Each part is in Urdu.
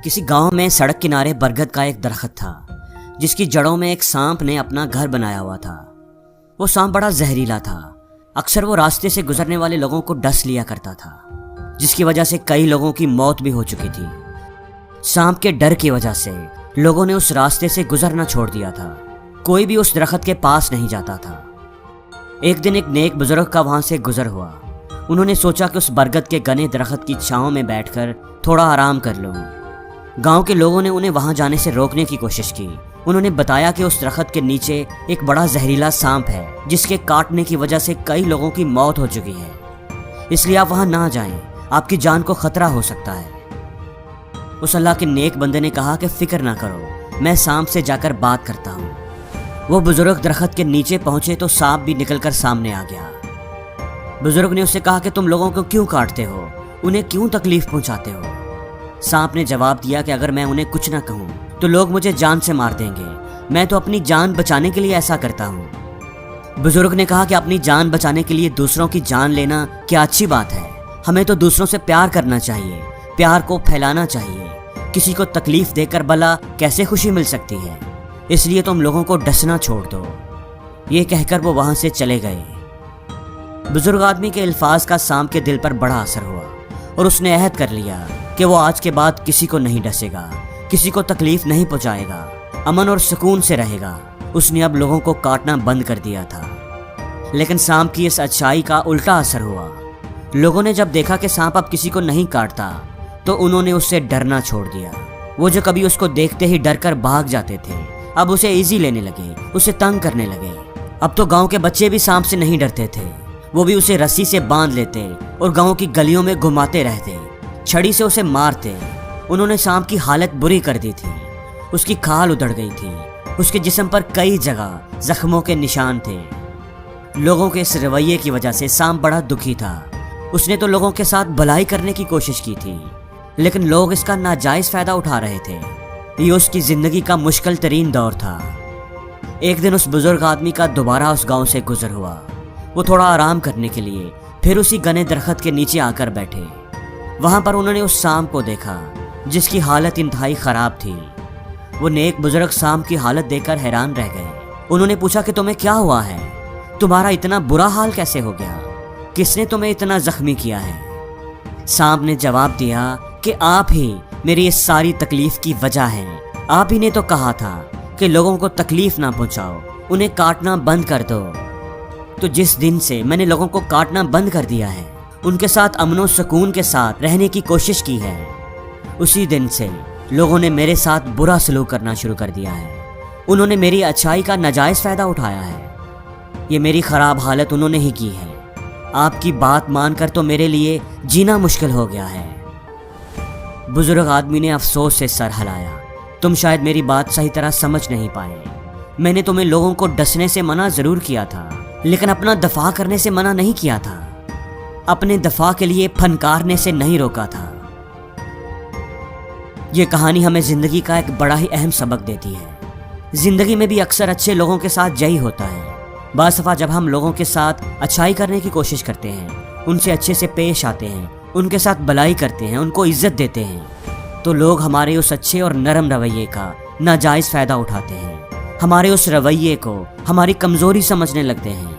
کسی گاؤں میں سڑک کنارے برگد کا ایک درخت تھا جس کی جڑوں میں ایک سانپ نے اپنا گھر بنایا ہوا تھا۔ وہ سانپ بڑا زہریلا تھا۔ اکثر وہ راستے سے گزرنے والے لوگوں کو ڈس لیا کرتا تھا، جس کی وجہ سے کئی لوگوں کی موت بھی ہو چکی تھی۔ سانپ کے ڈر کی وجہ سے لوگوں نے اس راستے سے گزرنا چھوڑ دیا تھا۔ کوئی بھی اس درخت کے پاس نہیں جاتا تھا۔ ایک دن ایک نیک بزرگ کا وہاں سے گزر ہوا۔ انہوں نے سوچا کہ اس برگد کے گھنے درخت کی چھاؤں میں بیٹھ کر تھوڑا آرام کر لوں۔ گاؤں کے لوگوں نے انہیں وہاں جانے سے روکنے کی کوشش کی۔ انہوں نے بتایا کہ اس درخت کے نیچے ایک بڑا زہریلا سانپ ہے جس کے کاٹنے کی وجہ سے کئی لوگوں کی موت ہو چکی ہے، اس لیے آپ وہاں نہ جائیں، آپ کی جان کو خطرہ ہو سکتا ہے۔ اس اللہ کے نیک بندے نے کہا کہ فکر نہ کرو، میں سانپ سے جا کر بات کرتا ہوں۔ وہ بزرگ درخت کے نیچے پہنچے تو سانپ بھی نکل کر سامنے آ گیا۔ بزرگ نے اس سے کہا کہ تم لوگوں کو کیوں کاٹتے ہو، انہیں کیوں تکلیف پہنچاتے ہو؟ سانپ نے جواب دیا کہ اگر میں انہیں کچھ نہ کہوں تو لوگ مجھے جان سے مار دیں گے، میں تو اپنی جان بچانے کے لیے ایسا کرتا ہوں۔ بزرگ نے کہا کہ اپنی جان بچانے کے لیے دوسروں کی جان لینا کیا اچھی بات ہے؟ ہمیں تو دوسروں سے پیار کرنا چاہیے، پیار کو پھیلانا چاہیے۔ کسی کو تکلیف دے کر بھلا کیسے خوشی مل سکتی ہے؟ اس لیے تم لوگوں کو ڈسنا چھوڑ دو۔ یہ کہہ کر وہ وہاں سے چلے گئے۔ بزرگ آدمی کے الفاظ کا سانپ کے دل پر بڑا اثر ہوا اور اس نے عہد کر لیا کہ وہ آج کے بعد کسی کو نہیں ڈسے گا، کسی کو تکلیف نہیں پہنچائے گا، امن اور سکون سے رہے گا۔ اس نے اب لوگوں کو کاٹنا بند کر دیا تھا۔ لیکن سانپ کی اس اچھائی کا الٹا اثر ہوا۔ لوگوں نے جب دیکھا کہ سانپ اب کسی کو نہیں کاٹتا تو انہوں نے اس سے ڈرنا چھوڑ دیا۔ وہ جو کبھی اس کو دیکھتے ہی ڈر کر بھاگ جاتے تھے، اب اسے ایزی لینے لگے، اسے تنگ کرنے لگے۔ اب تو گاؤں کے بچے بھی سانپ سے نہیں ڈرتے تھے، وہ بھی اسے رسی سے باندھ لیتے اور گاؤں کی گلیوں میں گھماتے رہتے، چھڑی سے اسے مارتے۔ انہوں نے سانپ کی حالت بری کر دی تھی۔ اس کی کھال ادھڑ گئی تھی، اس کے جسم پر کئی جگہ زخموں کے نشان تھے۔ لوگوں کے اس رویے کی وجہ سے سانپ بڑا دکھی تھا۔ اس نے تو لوگوں کے ساتھ بھلائی کرنے کی کوشش کی تھی، لیکن لوگ اس کا ناجائز فائدہ اٹھا رہے تھے۔ یہ اس کی زندگی کا مشکل ترین دور تھا۔ ایک دن اس بزرگ آدمی کا دوبارہ اس گاؤں سے گزر ہوا۔ وہ تھوڑا آرام کرنے کے لیے پھر اسی گھنے درخت کے نیچے آ کر بیٹھے۔ وہاں پر انہوں نے اس سانپ کو دیکھا جس کی حالت انتہائی خراب تھی۔ وہ نیک بزرگ سانپ کی حالت دیکھ کر حیران رہ گئے۔ انہوں نے پوچھا کہ تمہیں کیا ہوا ہے؟ تمہارا اتنا برا حال کیسے ہو گیا؟ کس نے تمہیں اتنا زخمی کیا ہے؟ سانپ نے جواب دیا کہ آپ ہی میری اس ساری تکلیف کی وجہ ہیں۔ آپ ہی نے تو کہا تھا کہ لوگوں کو تکلیف نہ پہنچاؤ، انہیں کاٹنا بند کر دو۔ تو جس دن سے میں نے لوگوں کو کاٹنا بند کر دیا ہے، ان کے ساتھ امن و سکون کے ساتھ رہنے کی کوشش کی ہے، اسی دن سے لوگوں نے میرے ساتھ برا سلوک کرنا شروع کر دیا ہے۔ انہوں نے میری اچھائی کا ناجائز فائدہ اٹھایا ہے۔ یہ میری خراب حالت انہوں نے ہی کی ہے۔ آپ کی بات مان کر تو میرے لیے جینا مشکل ہو گیا ہے۔ بزرگ آدمی نے افسوس سے سر ہلایا۔ تم شاید میری بات صحیح طرح سمجھ نہیں پائے۔ میں نے تمہیں لوگوں کو ڈسنے سے منع ضرور کیا تھا، لیکن اپنا دفاع کرنے سے منع نہیں کیا تھا، اپنے دفاع کے لیے پھنکارنے سے نہیں روکا تھا۔ یہ کہانی ہمیں زندگی کا ایک بڑا ہی اہم سبق دیتی ہے۔ زندگی میں بھی اکثر اچھے لوگوں کے ساتھ یہی ہوتا ہے۔ بعض دفعہ جب ہم لوگوں کے ساتھ اچھائی کرنے کی کوشش کرتے ہیں، ان سے اچھے سے پیش آتے ہیں، ان کے ساتھ بھلائی کرتے ہیں، ان کو عزت دیتے ہیں، تو لوگ ہمارے اس اچھے اور نرم رویے کا ناجائز فائدہ اٹھاتے ہیں، ہمارے اس رویے کو ہماری کمزوری سمجھنے لگتے ہیں۔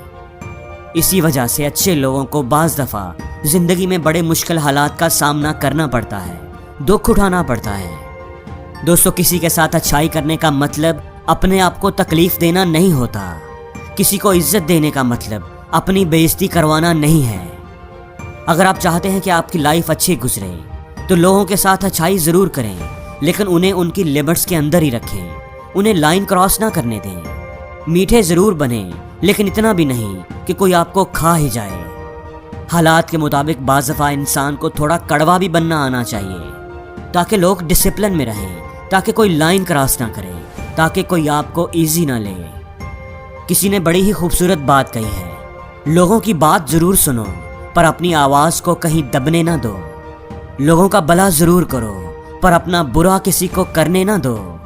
اسی وجہ سے اچھے لوگوں کو بعض دفعہ زندگی میں بڑے مشکل حالات کا سامنا کرنا پڑتا ہے، دکھ اٹھانا پڑتا ہے۔ دوستو، کسی کے ساتھ اچھائی کرنے کا مطلب اپنے آپ کو تکلیف دینا نہیں ہوتا۔ کسی کو عزت دینے کا مطلب اپنی بے عزتی کروانا نہیں ہے۔ اگر آپ چاہتے ہیں کہ آپ کی لائف اچھی گزرے تو لوگوں کے ساتھ اچھائی ضرور کریں، لیکن انہیں ان کی لمٹس کے اندر ہی رکھیں، انہیں لائن کراس نہ کرنے دیں۔ میٹھے ضرور بنیں، لیکن اتنا بھی نہیں کہ کوئی آپ کو کھا ہی جائے۔ حالات کے مطابق بعض دفعہ انسان کو تھوڑا کڑوا بھی بننا آنا چاہیے، تاکہ لوگ ڈسپلن میں رہیں، تاکہ کوئی لائن کراس نہ کرے، تاکہ کوئی آپ کو ایزی نہ لے۔ کسی نے بڑی ہی خوبصورت بات کہی ہے، لوگوں کی بات ضرور سنو پر اپنی آواز کو کہیں دبنے نہ دو۔ لوگوں کا بھلا ضرور کرو پر اپنا برا کسی کو کرنے نہ دو۔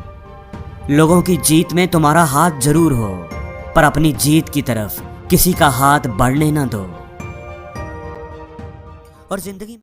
لوگوں کی جیت میں تمہارا ہاتھ ضرور ہو پر اپنی جیت کی طرف کسی کا ہاتھ بڑھنے نہ دو۔ اور زندگی